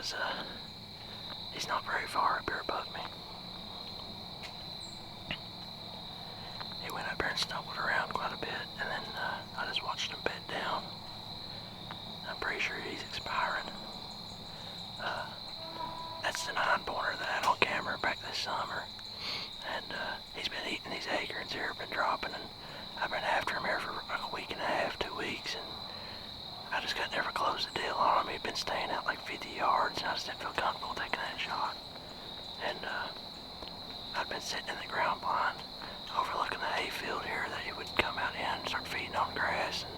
because he's not very far up here above me. He went up there and stumbled around quite a bit, and then I just watched him bed down. I'm pretty sure he's expiring. That's the 9-pointer that I had on camera back this summer. And he's been eating these acorns here, been dropping, and I've been after him here for like a week and a half, 2 weeks, and I just could never close the deal on him. He'd been staying out like 50 yards, and I just didn't feel comfortable taking that shot. And I'd been sitting in the ground blind, overlooking the hayfield here that he would come out in and start feeding on grass, and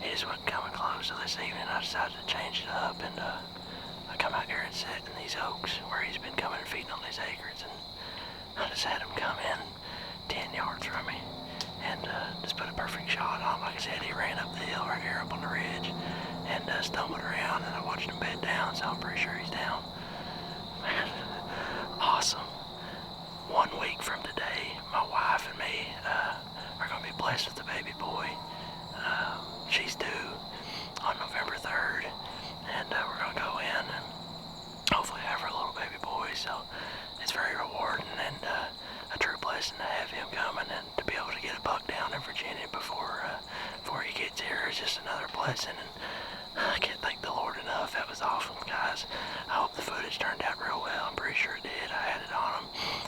he just wasn't coming close. So this evening I decided to change it up, and I come out here and sit in these oaks where he's been coming and feeding on these acorns, and I just had him come in 10 yards from me and just put a perfect shot on him. Like I said, he ran up the hill right here up on the ridge and stumbled around, and I watched him bed down, so I'm pretty sure he's down. Man, awesome. 1 week from today, my wife and me are going to be blessed with a baby boy. She's due on November 3rd, and we're going to go in and hopefully have her little baby boy. So it's very rewarding and a true blessing to have him coming, and to be able to get a buck down in Virginia before he gets here is just another blessing. And I can't thank the Lord enough. That was awesome, guys. I hope the footage turned out real well. I'm pretty sure it did. I had it on him.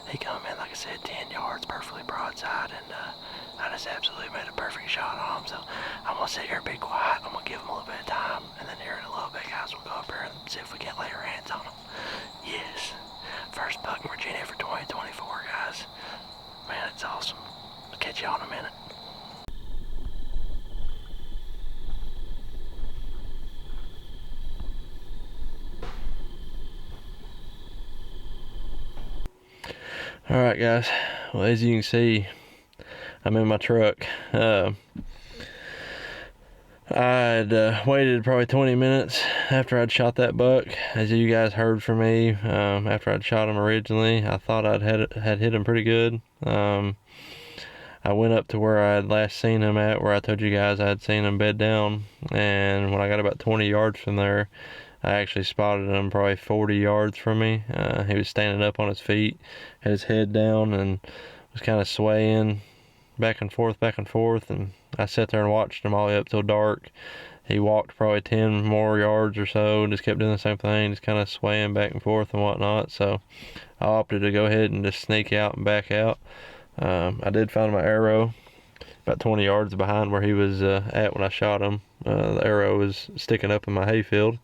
He come in, like I said, 10 yards, perfectly broadside, and I just absolutely made a perfect shot on him. So I'm going to sit here and be quiet. I'm going to give him a little bit of time, and then here in a little bit, guys, we'll go up here and see if we can't lay our hands on him. Yes. First buck in Virginia for 2024, guys. Man, it's awesome. I'll catch y'all in a minute. Alright, guys, well, as you can see, I'm in my truck. I had waited probably 20 minutes after I'd shot that buck. As you guys heard from me, after I'd shot him originally, I thought I'd had hit him pretty good. I went up to where I had last seen him at, where I told you guys I had seen him bed down, and when I got about 20 yards from there, I actually spotted him probably 40 yards from me. He was standing up on his feet, had his head down, and was kind of swaying back and forth, and I sat there and watched him all the way up till dark. He walked probably 10 more yards or so, just kept doing the same thing, just kind of swaying back and forth and whatnot. So I opted to go ahead and just sneak out and back out. I did find my arrow about 20 yards behind where he was at when I shot him. The arrow was sticking up in my hayfield,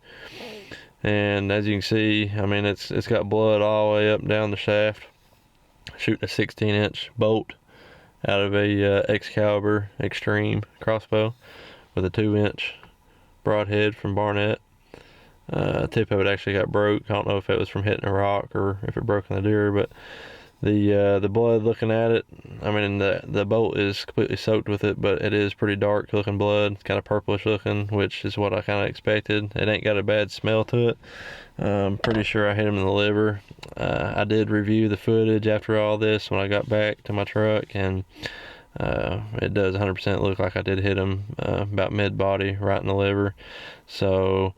and as you can see, I mean, it's got blood all the way up and down the shaft. Shooting a 16-inch bolt out of a Excalibur Extreme crossbow with a 2-inch broadhead from Barnett. Tip of it actually got broke. I don't know if it was from hitting a rock or if it broke in the deer, but the blood, looking at it, I mean, the bolt is completely soaked with it, but it is pretty dark looking blood. It's kind of purplish looking, which is what I kind of expected. It ain't got a bad smell to it. Pretty sure I hit him in the liver. I did review the footage after all this when I got back to my truck, and it does 100% look like I did hit him about mid-body, right in the liver. So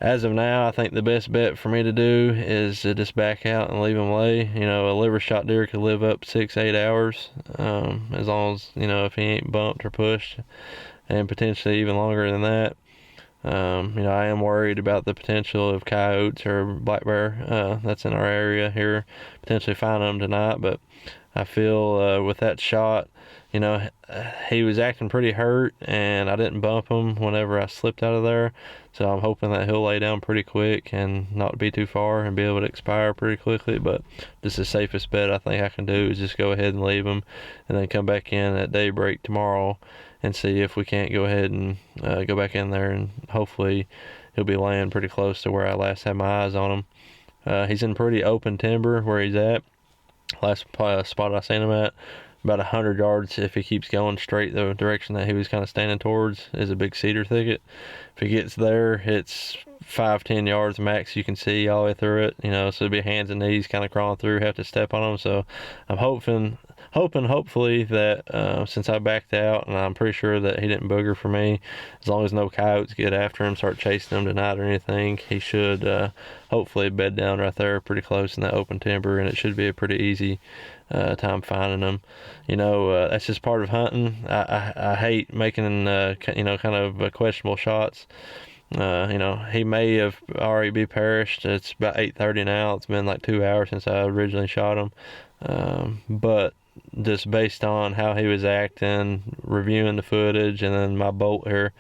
as of now, I think the best bet for me to do is to just back out and leave him lay. You know, a liver shot deer could live up 6-8 hours, as long as, you know, if he ain't bumped or pushed, and potentially even longer than that. You know, I am worried about the potential of coyotes or black bear that's in our area here, potentially finding them tonight. But I feel with that shot, you know, he was acting pretty hurt, and I didn't bump him whenever I slipped out of there. So I'm hoping that he'll lay down pretty quick and not be too far and be able to expire pretty quickly. But just the safest bet I think I can do is just go ahead and leave him, and then come back in at daybreak tomorrow and see if we can't go ahead and go back in there, and hopefully he'll be laying pretty close to where I last had my eyes on him. He's in pretty open timber where he's at. Last spot I seen him at, about 100 yards if he keeps going straight the direction that he was kind of standing towards, is a big cedar thicket. If he gets there, it's 5-10 yards max you can see all the way through it, you know, so it'll be hands and knees kind of crawling through, have to step on them. So I'm hoping hopefully that since I backed out, and I'm pretty sure that he didn't booger for me, as long as no coyotes get after him, start chasing him tonight or anything, he should hopefully bed down right there pretty close in that open timber, and it should be a pretty easy time finding them. That's just part of hunting. I hate making kind of questionable shots. He may have already be perished. It's about 8:30 now. It's been like 2 hours since I originally shot him. But just based on how he was acting, reviewing the footage, and then my bolt here,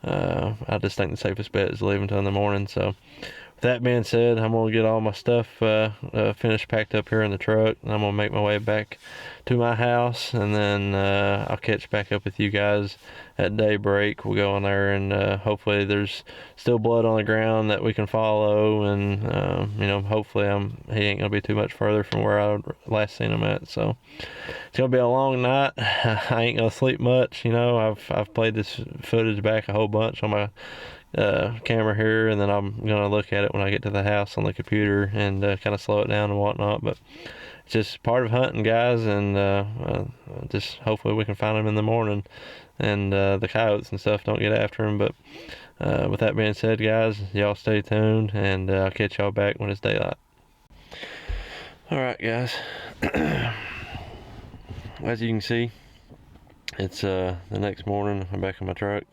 I just think the safest bet is to leave until in the morning. So with that being said, I'm going to get all my stuff finished, packed up here in the truck, and I'm going to make my way back to my house, and then I'll catch back up with you guys at daybreak. We'll go in there, and hopefully there's still blood on the ground that we can follow, and hopefully he ain't gonna be too much further from where I last seen him at. So it's gonna be a long night. I ain't gonna sleep much. I've played this footage back a whole bunch on my camera here, and then I'm gonna look at it when I get to the house on the computer and kind of slow it down and whatnot. But it's just part of hunting, guys, and just hopefully we can find him in the morning, and the coyotes and stuff don't get after him. But with that being said, guys, y'all stay tuned, and I'll catch y'all back when it's daylight. Alright, guys, as you can see, it's the next morning. I'm back in my truck.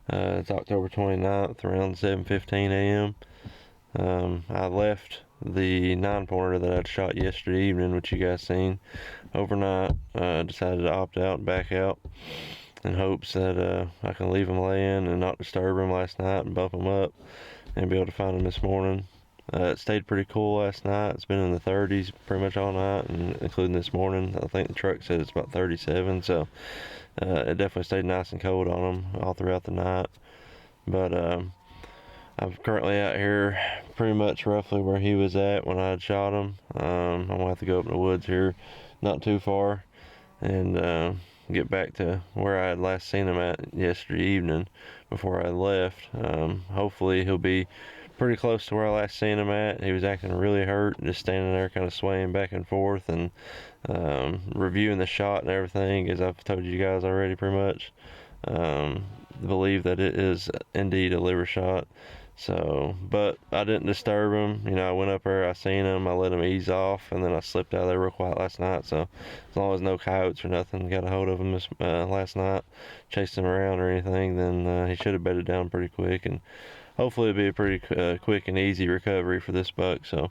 It's October 29th around 7:15 a.m. I left the 9-pointer that I'd shot yesterday evening, which you guys seen, overnight. Decided to opt out and back out in hopes that I can leave them laying and not disturb them last night and bump them up and be able to find them this morning. It stayed pretty cool last night. It's been in the 30s pretty much all night, and including this morning. I think the truck said it's about 37, so it definitely stayed nice and cold on them all throughout the night. But I'm currently out here pretty much roughly where he was at when I had shot him. I'm gonna have to go up in the woods here not too far and get back to where I had last seen him at yesterday evening before I left. Hopefully he'll be pretty close to where I last seen him at. He was acting really hurt, just standing there kind of swaying back and forth and reviewing the shot and everything, as I've told you guys already pretty much. Believe that it is indeed a liver shot. So, but I didn't disturb him. I went up there, I seen him, I let him ease off, and then I slipped out of there real quiet last night. So as long as no coyotes or nothing got a hold of him last night, chased him around or anything, then he should have bedded down pretty quick, and hopefully it'll be a pretty quick and easy recovery for this buck. So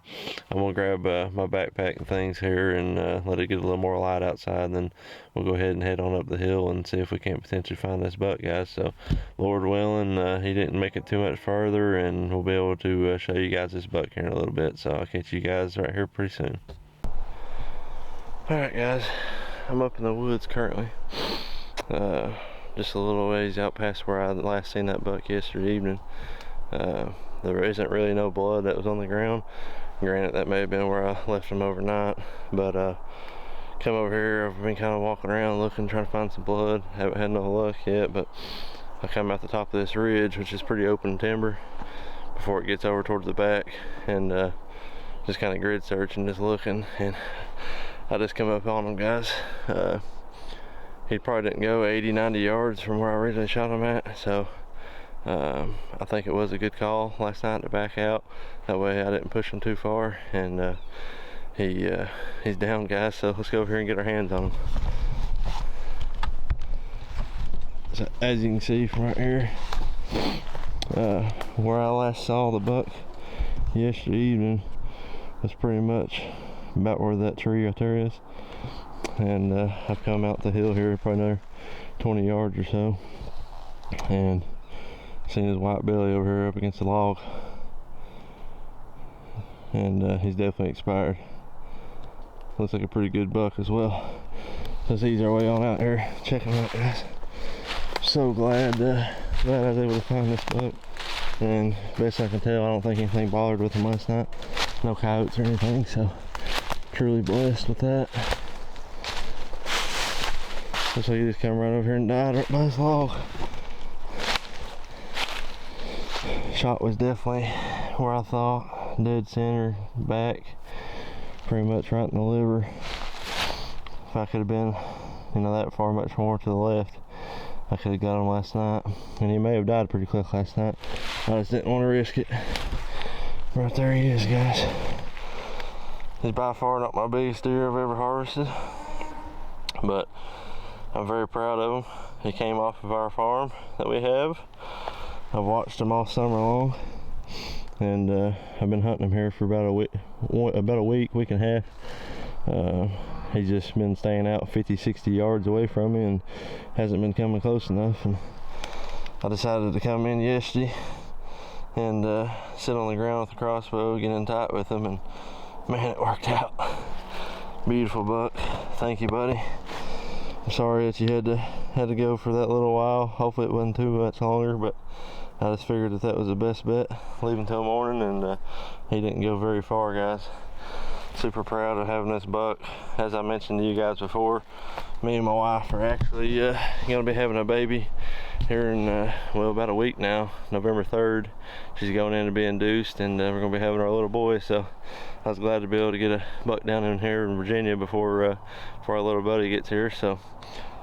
I'm gonna grab my backpack and things here and let it get a little more light outside, and then we'll go ahead and head on up the hill and see if we can't potentially find this buck, guys. So Lord willing, he didn't make it too much further, and we'll be able to show you guys this buck here in a little bit. So I'll catch you guys right here pretty soon. Alright, guys, I'm up in the woods currently, just a little ways out past where I last seen that buck yesterday evening. There isn't really no blood that was on the ground. Granted, that may have been where I left him overnight, but come over here, I've been kind of walking around looking, trying to find some blood. Haven't had no luck yet, but I come out the top of this ridge, which is pretty open timber, before it gets over towards the back, and just kind of grid searching, just looking, and I just come up on him, guys. He probably didn't go 80-90 yards from where I originally shot him at, so I think it was a good call last night to back out. That way I didn't push him too far, and he's down, guys. So let's go over here and get our hands on him. So as you can see from right here, where I last saw the buck yesterday evening was pretty much about where that tree right there is, and I've come out the hill here probably another 20 yards or so, and seen his white belly over here up against the log, and he's definitely expired. Looks like a pretty good buck as well. Let's ease our way on out here, check him out, guys. So glad I was able to find this buck, and best I can tell, I don't think anything bothered with him last night. No coyotes or anything, so truly blessed with that. Looks like he just come right over here and died right by this log. Shot was definitely where I thought, dead center, back, pretty much right in the liver. if I could have been, that far much more to the left, I could have got him last night, and he may have died pretty quick last night. I just didn't want to risk it. Right there he is, guys. He's by far not my biggest deer I've ever harvested, but I'm very proud of him. He came off of our farm that we have. I've watched him all summer long, and I've been hunting him here for about a week and a half. He's just been staying out 50-60 yards away from me and hasn't been coming close enough, and I decided to come in yesterday and sit on the ground with the crossbow, get in tight with him, and man, it worked out. Beautiful buck. Thank you, buddy. I'm sorry that you had to go for that little while. Hopefully it wasn't too much longer, but I just figured that was the best bet. Leave until morning, and he didn't go very far, guys. Super proud of having this buck. As I mentioned to you guys before, me and my wife are actually gonna be having a baby here in about a week now, November 3rd. She's going in to be induced, and we're gonna be having our little boy. So I was glad to be able to get a buck down in here in Virginia before our little buddy gets here. So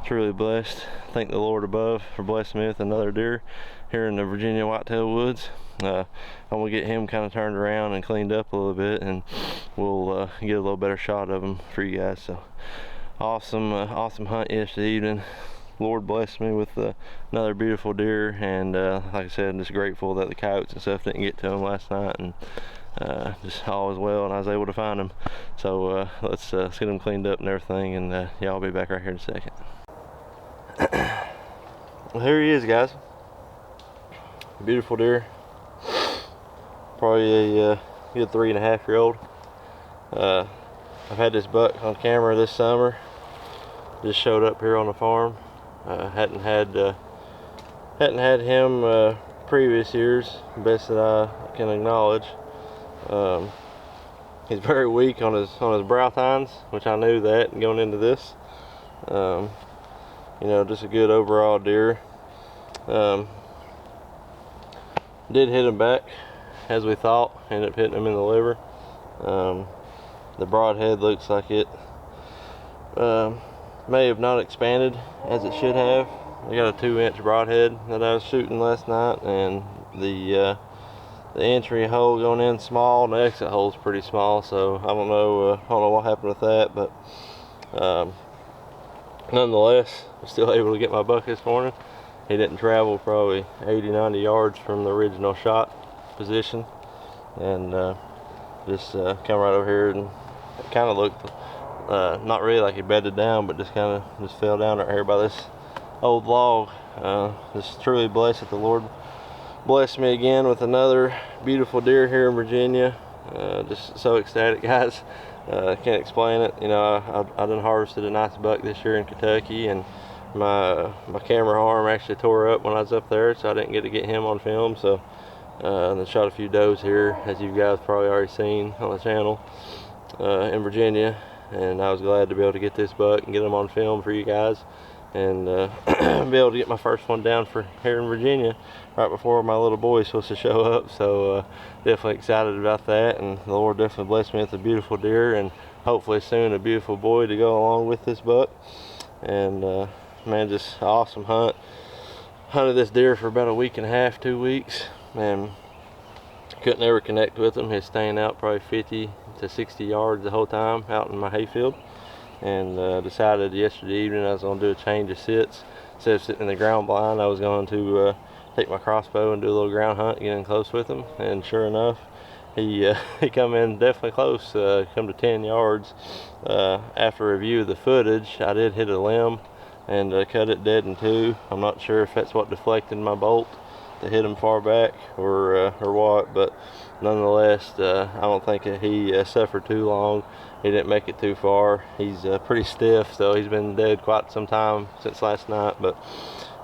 truly blessed. Thank the Lord above for blessing me with another deer here in the Virginia Whitetail woods. I'm gonna get him kind of turned around and cleaned up a little bit, and we'll get a little better shot of him for you guys. So awesome hunt yesterday evening. Lord blessed me with another beautiful deer, and like I said, I'm just grateful that the coyotes and stuff didn't get to him last night, and just all was well, and I was able to find him. So let's get him cleaned up and everything, and yeah, I'll be back right here in a second. Well, here he is, guys. Beautiful deer. Probably a good 3.5-year-old. I've had this buck on camera this summer. Just showed up here on the farm. Hadn't had him previous years, best that I can acknowledge. He's very weak on his brow tines, which I knew that going into this. Just a good overall deer. Did hit him back as we thought. Ended up hitting him in the liver. The broadhead looks like it may have not expanded as it should have. I got a 2-inch broadhead that I was shooting last night, and the entry hole going in small, and the exit hole is pretty small. So I don't know what happened with that, but nonetheless, I'm still able to get my buck this morning. He didn't travel probably 80-90 yards from the original shot position, and just come right over here, and it kind of looked not really like he bedded down, but just kind of fell down right here by this old log. Just truly blessed that the Lord blessed me again with another beautiful deer here in Virginia. Just so ecstatic, guys. Can't explain it. I done harvested a nice buck this year in Kentucky, and my camera arm actually tore up when I was up there, so I didn't get to get him on film. So and I shot a few does here, as you guys probably already seen on the channel, in Virginia, and I was glad to be able to get this buck and get him on film for you guys, and be able to get my first one down for here in Virginia right before my little boy is supposed to show up. So definitely excited about that, and the Lord definitely blessed me with a beautiful deer, and hopefully soon a beautiful boy to go along with this buck. And man, just awesome hunt. Hunted this deer for about a week and a half, 2 weeks, and couldn't ever connect with him. He's staying out probably 50 to 60 yards the whole time out in my hayfield, and decided yesterday evening I was going to do a change of sits. Instead of sitting in the ground blind, I was going to take my crossbow and do a little ground hunt, get in close with him, and sure enough, he come in definitely close, come to 10 yards. After review of the footage, I did hit a limb and cut it dead in two. I'm not sure if that's what deflected my bolt to hit him far back or what, but nonetheless, I don't think that he suffered too long. He didn't make it too far. He's pretty stiff, so he's been dead quite some time since last night, but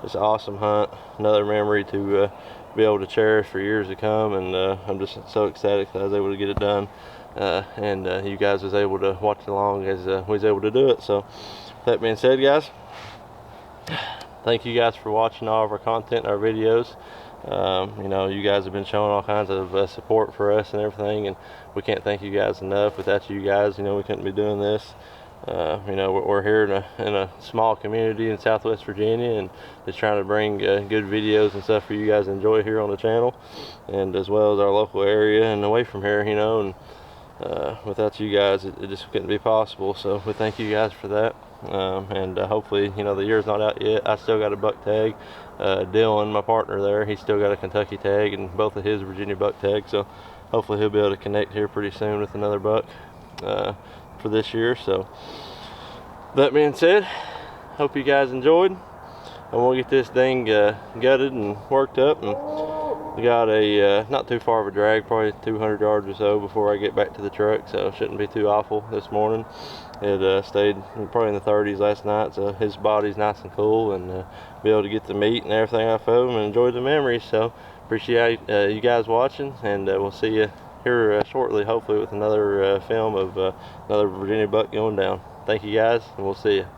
it's an awesome hunt, another memory to be able to cherish for years to come, and I'm just so ecstatic that I was able to get it done, and you guys was able to watch along as we was able to do it. So that being said, guys, thank you guys for watching all of our content and our videos. You guys have been showing all kinds of support for us and everything, and we can't thank you guys enough. Without you guys, we couldn't be doing this. You know, we're here in a small community in Southwest Virginia, and just trying to bring good videos and stuff for you guys to enjoy here on the channel, and as well as our local area and away from here, you know. And without you guys, it just couldn't be possible. So we thank you guys for that. And hopefully, you know, the year's not out yet. I still got a buck tag. Dylan, my partner there, he's still got a Kentucky tag, and both of his Virginia buck tags. So hopefully he'll be able to connect here pretty soon with another buck for this year. So that being said, hope you guys enjoyed, and we'll get this thing gutted and worked up. And we got a not too far of a drag, probably 200 yards or so before I get back to the truck, so it shouldn't be too awful this morning. It stayed probably in the 30s last night, so his body's nice and cool, and be able to get the meat and everything off of him and enjoy the memories. So appreciate you guys watching, and we'll see you here shortly, hopefully with another film of another Virginia buck going down. Thank you guys, and we'll see you.